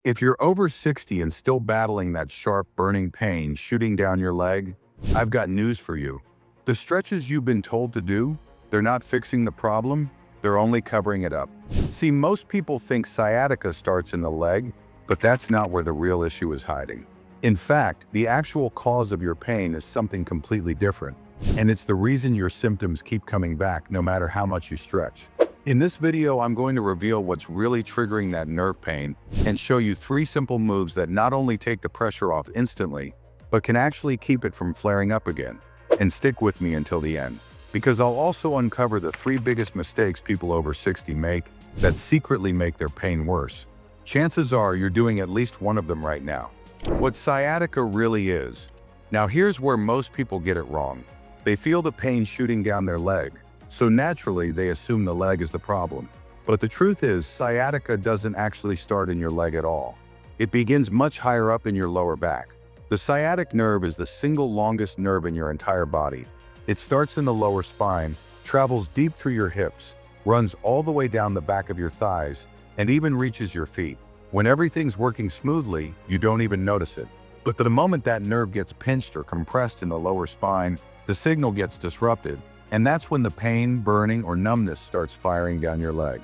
If you're over 60 and still battling that sharp, burning pain shooting down your leg, I've got news for you. The stretches you've been told to do, they're not fixing the problem, they're only covering it up. See, most people think sciatica starts in the leg, but that's not where the real issue is hiding. In fact, the actual cause of your pain is something completely different, and it's the reason your symptoms keep coming back no matter how much you stretch. In this video, I'm going to reveal what's really triggering that nerve pain and show you 3 simple moves that not only take the pressure off instantly, but can actually keep it from flaring up again. And stick with me until the end, because I'll also uncover the 3 biggest mistakes people over 60 make that secretly make their pain worse. Chances are you're doing at least one of them right now. What sciatica really is. Now here's where most people get it wrong. They feel the pain shooting down their leg, so naturally they assume the leg is the problem. But the truth is, sciatica doesn't actually start in your leg at all. It begins much higher up in your lower back. The sciatic nerve is the single longest nerve in your entire body. It starts in the lower spine, travels deep through your hips, runs all the way down the back of your thighs, and even reaches your feet. When everything's working smoothly, you don't even notice it. But the moment that nerve gets pinched or compressed in the lower spine, the signal gets disrupted, and that's when the pain, burning, or numbness starts firing down your leg.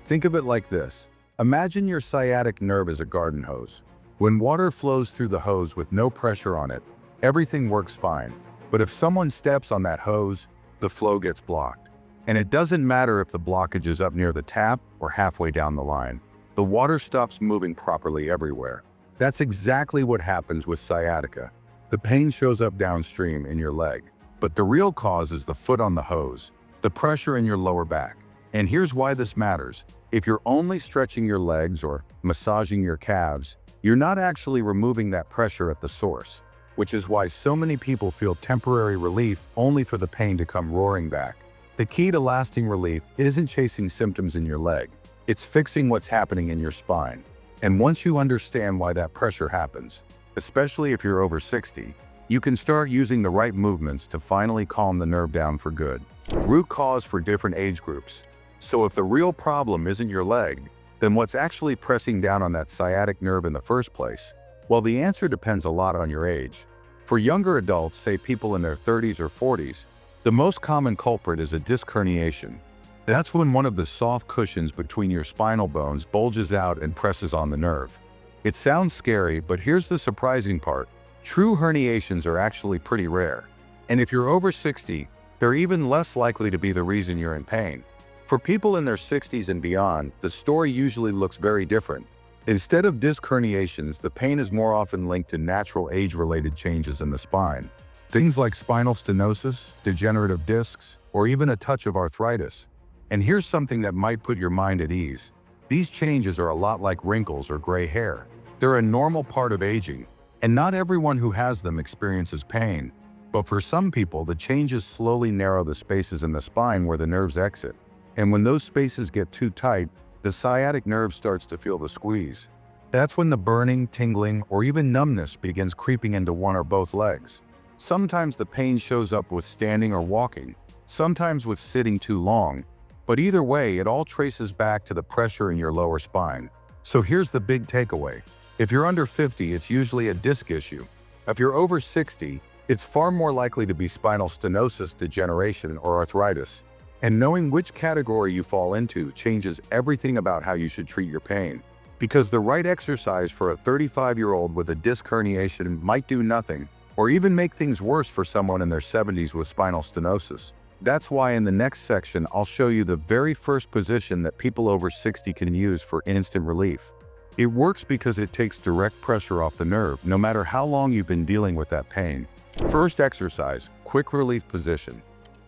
Think of it like this. Imagine your sciatic nerve as a garden hose. When water flows through the hose with no pressure on it, everything works fine. But if someone steps on that hose, the flow gets blocked. And it doesn't matter if the blockage is up near the tap or halfway down the line. The water stops moving properly everywhere. That's exactly what happens with sciatica. The pain shows up downstream in your leg, but the real cause is the foot on the hose, the pressure in your lower back. And here's why this matters. If you're only stretching your legs or massaging your calves, you're not actually removing that pressure at the source, which is why so many people feel temporary relief only for the pain to come roaring back. The key to lasting relief isn't chasing symptoms in your leg. It's fixing what's happening in your spine. And once you understand why that pressure happens, especially if you're over 60, you can start using the right movements to finally calm the nerve down for good. Root cause for different age groups. So if the real problem isn't your leg, then what's actually pressing down on that sciatic nerve in the first place? Well, the answer depends a lot on your age. For younger adults, say people in their 30s or 40s, the most common culprit is a disc herniation. That's when one of the soft cushions between your spinal bones bulges out and presses on the nerve. It sounds scary, but here's the surprising part. True herniations are actually pretty rare. And if you're over 60, they're even less likely to be the reason you're in pain. For people in their 60s and beyond, the story usually looks very different. Instead of disc herniations, the pain is more often linked to natural age-related changes in the spine. Things like spinal stenosis, degenerative discs, or even a touch of arthritis. And here's something that might put your mind at ease. These changes are a lot like wrinkles or gray hair. They're a normal part of aging, and not everyone who has them experiences pain. But for some people, the changes slowly narrow the spaces in the spine where the nerves exit. And when those spaces get too tight, the sciatic nerve starts to feel the squeeze. That's when the burning, tingling, or even numbness begins creeping into one or both legs. Sometimes the pain shows up with standing or walking, sometimes with sitting too long, but either way, it all traces back to the pressure in your lower spine. So here's the big takeaway. If you're under 50, it's usually a disc issue. If you're over 60, it's far more likely to be spinal stenosis, degeneration, or arthritis. And knowing which category you fall into changes everything about how you should treat your pain. Because the right exercise for a 35-year-old with a disc herniation might do nothing, or even make things worse for someone in their 70s with spinal stenosis. That's why in the next section, I'll show you the very first position that people over 60 can use for instant relief. It works because it takes direct pressure off the nerve, no matter how long you've been dealing with that pain. First exercise, quick relief position.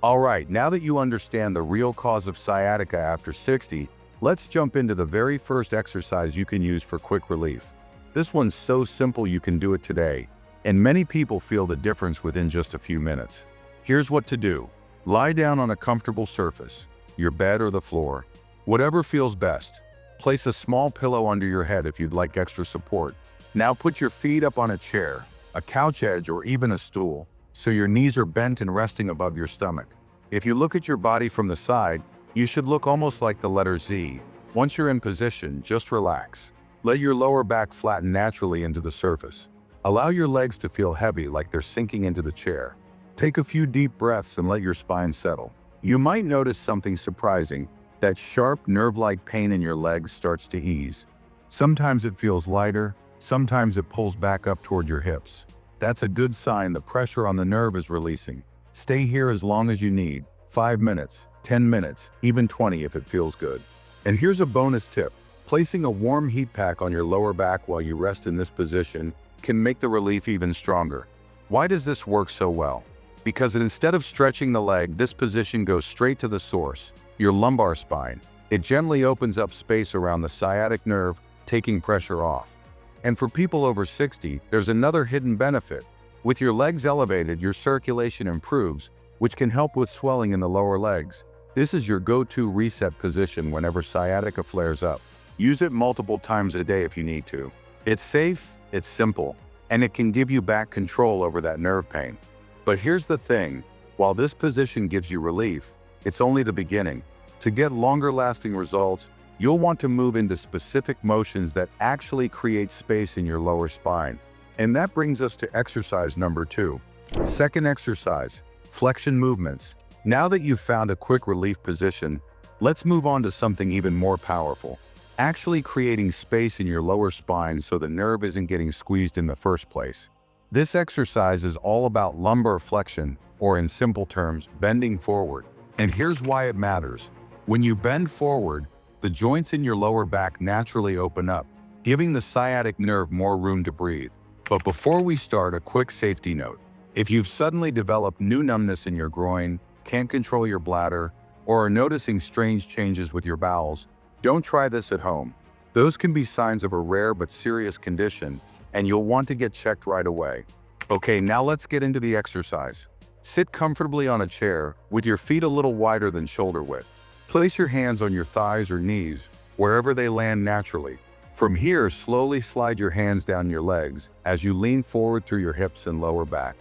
All right, now that you understand the real cause of sciatica after 60, let's jump into the very first exercise you can use for quick relief. This one's so simple you can do it today, and many people feel the difference within just a few minutes. Here's what to do. Lie down on a comfortable surface, your bed or the floor, whatever feels best. Place a small pillow under your head if you'd like extra support. Now put your feet up on a chair, a couch edge, or even a stool, so your knees are bent and resting above your stomach. If you look at your body from the side, you should look almost like the letter Z. Once you're in position, just relax. Let your lower back flatten naturally into the surface. Allow your legs to feel heavy like they're sinking into the chair. Take a few deep breaths and let your spine settle. You might notice something surprising. That sharp, nerve-like pain in your legs starts to ease. Sometimes it feels lighter, sometimes it pulls back up toward your hips. That's a good sign the pressure on the nerve is releasing. Stay here as long as you need, 5 minutes, 10 minutes, even 20 if it feels good. And here's a bonus tip. Placing a warm heat pack on your lower back while you rest in this position can make the relief even stronger. Why does this work so well? Because instead of stretching the leg, this position goes straight to the source, your lumbar spine. It gently opens up space around the sciatic nerve, taking pressure off. And for people over 60, there's another hidden benefit. With your legs elevated, your circulation improves, which can help with swelling in the lower legs. This is your go-to reset position whenever sciatica flares up. Use it multiple times a day if you need to. It's safe, it's simple, and it can give you back control over that nerve pain. But here's the thing, while this position gives you relief, it's only the beginning. To get longer-lasting results, you'll want to move into specific motions that actually create space in your lower spine. And that brings us to exercise number 2. Second exercise, flexion movements. Now that you've found a quick relief position, let's move on to something even more powerful. Actually creating space in your lower spine so the nerve isn't getting squeezed in the first place. This exercise is all about lumbar flexion, or in simple terms, bending forward. And here's why it matters. When you bend forward, the joints in your lower back naturally open up, giving the sciatic nerve more room to breathe. But before we start, a quick safety note. If you've suddenly developed new numbness in your groin, can't control your bladder, or are noticing strange changes with your bowels, don't try this at home. Those can be signs of a rare but serious condition, and you'll want to get checked right away. Okay, now let's get into the exercise. Sit comfortably on a chair, with your feet a little wider than shoulder width. Place your hands on your thighs or knees, wherever they land naturally. From here, slowly slide your hands down your legs as you lean forward through your hips and lower back.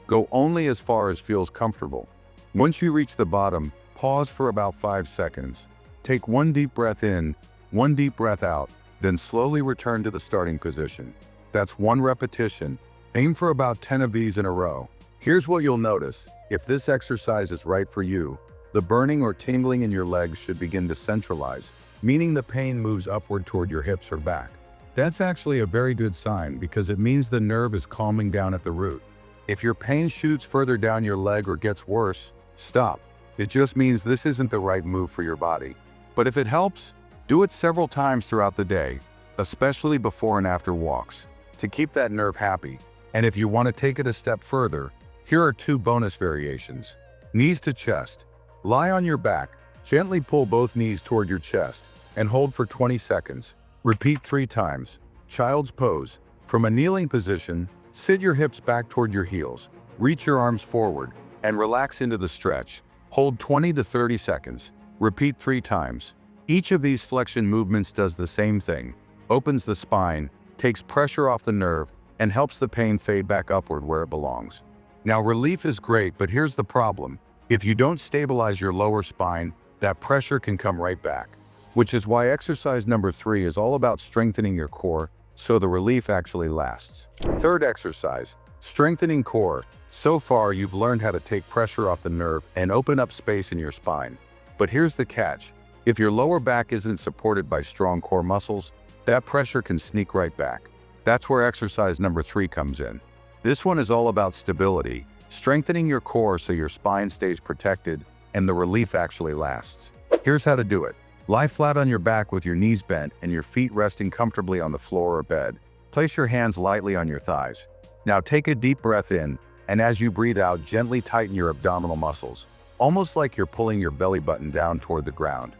Go only as far as feels comfortable. Once you reach the bottom, pause for about 5 seconds. Take one deep breath in, one deep breath out, then slowly return to the starting position. That's 1 repetition. Aim for about 10 of these in a row. Here's what you'll notice. If this exercise is right for you, the burning or tingling in your legs should begin to centralize, meaning the pain moves upward toward your hips or back. That's actually a very good sign because it means the nerve is calming down at the root. If your pain shoots further down your leg or gets worse, stop. It just means this isn't the right move for your body. But if it helps, do it several times throughout the day, especially before and after walks, to keep that nerve happy. And if you want to take it a step further, here are 2 bonus variations. Knees to chest. Lie on your back, gently pull both knees toward your chest, and hold for 20 seconds. Repeat 3 times. Child's pose. From a kneeling position, sit your hips back toward your heels. Reach your arms forward, and relax into the stretch. Hold 20 to 30 seconds. Repeat 3 times. Each of these flexion movements does the same thing. Opens the spine, takes pressure off the nerve, and helps the pain fade back upward where it belongs. Now, relief is great, but here's the problem. If you don't stabilize your lower spine, that pressure can come right back. Which is why exercise number 3 is all about strengthening your core so the relief actually lasts. Third exercise, strengthening core. So far, you've learned how to take pressure off the nerve and open up space in your spine. But here's the catch. If your lower back isn't supported by strong core muscles, that pressure can sneak right back. That's where exercise number 3 comes in. This one is all about stability, strengthening your core so your spine stays protected and the relief actually lasts. Here's how to do it. Lie flat on your back with your knees bent and your feet resting comfortably on the floor or bed. Place your hands lightly on your thighs. Now take a deep breath in, and as you breathe out, gently tighten your abdominal muscles, almost like you're pulling your belly button down toward the ground.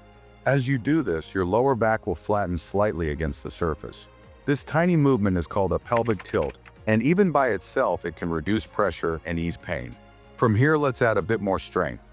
As you do this, your lower back will flatten slightly against the surface. This tiny movement is called a pelvic tilt, and even by itself, it can reduce pressure and ease pain. From here, let's add a bit more strength.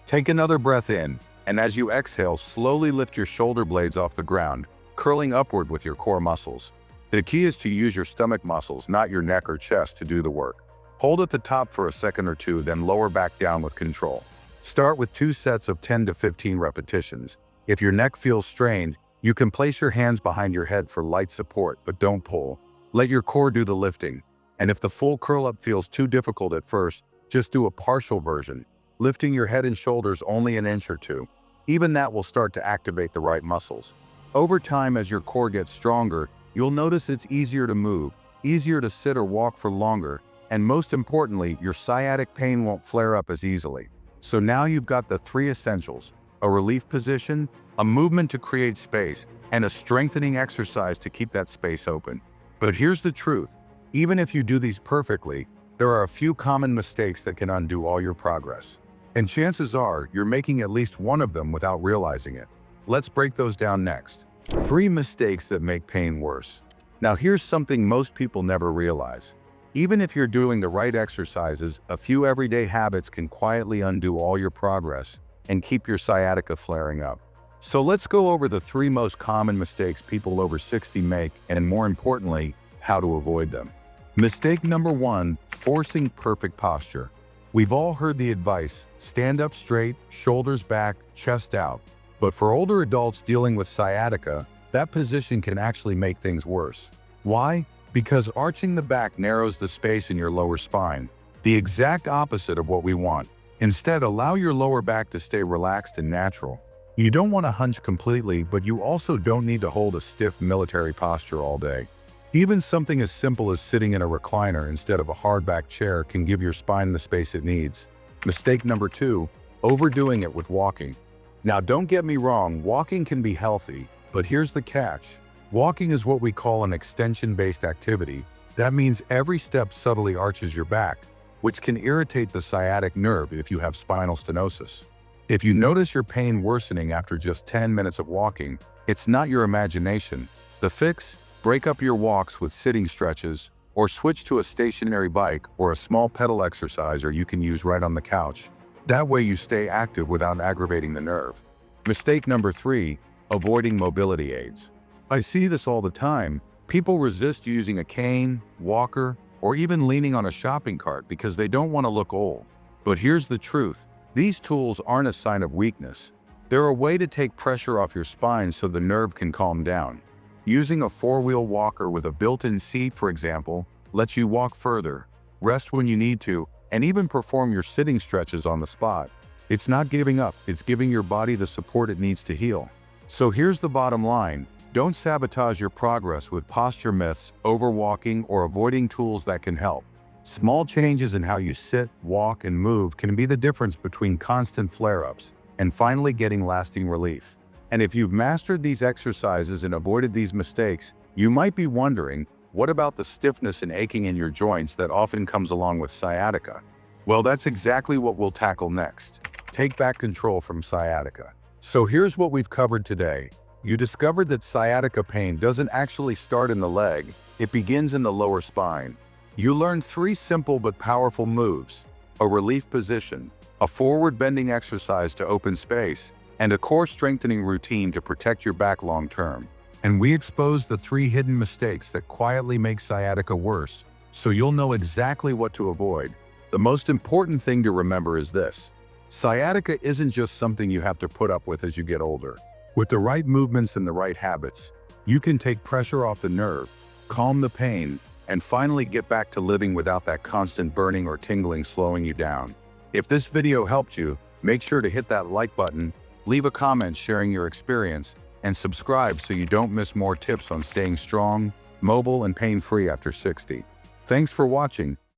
Take another breath in, and as you exhale, slowly lift your shoulder blades off the ground, curling upward with your core muscles. The key is to use your stomach muscles, not your neck or chest, to do the work. Hold at the top for a second or 2, then lower back down with control. Start with 2 sets of 10 to 15 repetitions. If your neck feels strained, You can place your hands behind your head for light support, but don't pull. Let your core do the lifting. And if the full curl-up feels too difficult at first, just do a partial version, lifting your head and shoulders only an inch or two. Even that will start to activate the right muscles. Over time, as your core gets stronger, you'll notice it's easier to move, easier to sit or walk for longer, and most importantly, your sciatic pain won't flare up as easily. So now you've got the three essentials: a relief position, a movement to create space, and a strengthening exercise to keep that space open. But here's the truth. Even if you do these perfectly, there are a few common mistakes that can undo all your progress. And chances are you're making at least one of them without realizing it. Let's break those down next. 3 mistakes that make pain worse. Now here's something most people never realize. Even if you're doing the right exercises, a few everyday habits can quietly undo all your progress and keep your sciatica flaring up. So let's go over the 3 most common mistakes people over 60 make, and more importantly, how to avoid them. Mistake number 1, forcing perfect posture. We've all heard the advice: stand up straight, shoulders back, chest out. But for older adults dealing with sciatica, that position can actually make things worse. Why? Because arching the back narrows the space in your lower spine, the exact opposite of what we want. Instead, allow your lower back to stay relaxed and natural. You don't want to hunch completely, but you also don't need to hold a stiff military posture all day. Even something as simple as sitting in a recliner instead of a hardback chair can give your spine the space it needs. Mistake number 2, overdoing it with walking. Now don't get me wrong, walking can be healthy, but here's the catch. Walking is what we call an extension-based activity. That means every step subtly arches your back, which can irritate the sciatic nerve if you have spinal stenosis. If you notice your pain worsening after just 10 minutes of walking, it's not your imagination. The fix? Break up your walks with sitting stretches, or switch to a stationary bike or a small pedal exerciser you can use right on the couch. That way you stay active without aggravating the nerve. Mistake number 3, avoiding mobility aids. I see this all the time. People resist using a cane, walker, or even leaning on a shopping cart because they don't want to look old. But here's the truth. These tools aren't a sign of weakness. They're a way to take pressure off your spine so the nerve can calm down. Using a 4-wheel walker with a built-in seat, for example, lets you walk further, rest when you need to, and even perform your sitting stretches on the spot. It's not giving up, it's giving your body the support it needs to heal. So here's the bottom line. Don't sabotage your progress with posture myths, overwalking, or avoiding tools that can help. Small changes in how you sit, walk, and move can be the difference between constant flare-ups and finally getting lasting relief. And if you've mastered these exercises and avoided these mistakes, you might be wondering, what about the stiffness and aching in your joints that often comes along with sciatica? Well, that's exactly what we'll tackle next. Take back control from sciatica. So here's what we've covered today. You discovered that sciatica pain doesn't actually start in the leg, it begins in the lower spine. You learned 3 simple but powerful moves: a relief position, a forward bending exercise to open space, and a core strengthening routine to protect your back long term. And we exposed the 3 hidden mistakes that quietly make sciatica worse, so you'll know exactly what to avoid. The most important thing to remember is this: sciatica isn't just something you have to put up with as you get older. With the right movements and the right habits, you can take pressure off the nerve, calm the pain, and finally get back to living without that constant burning or tingling slowing you down. If this video helped you, make sure to hit that like button, leave a comment sharing your experience, and subscribe so you don't miss more tips on staying strong, mobile, and pain-free after 60. Thanks for watching,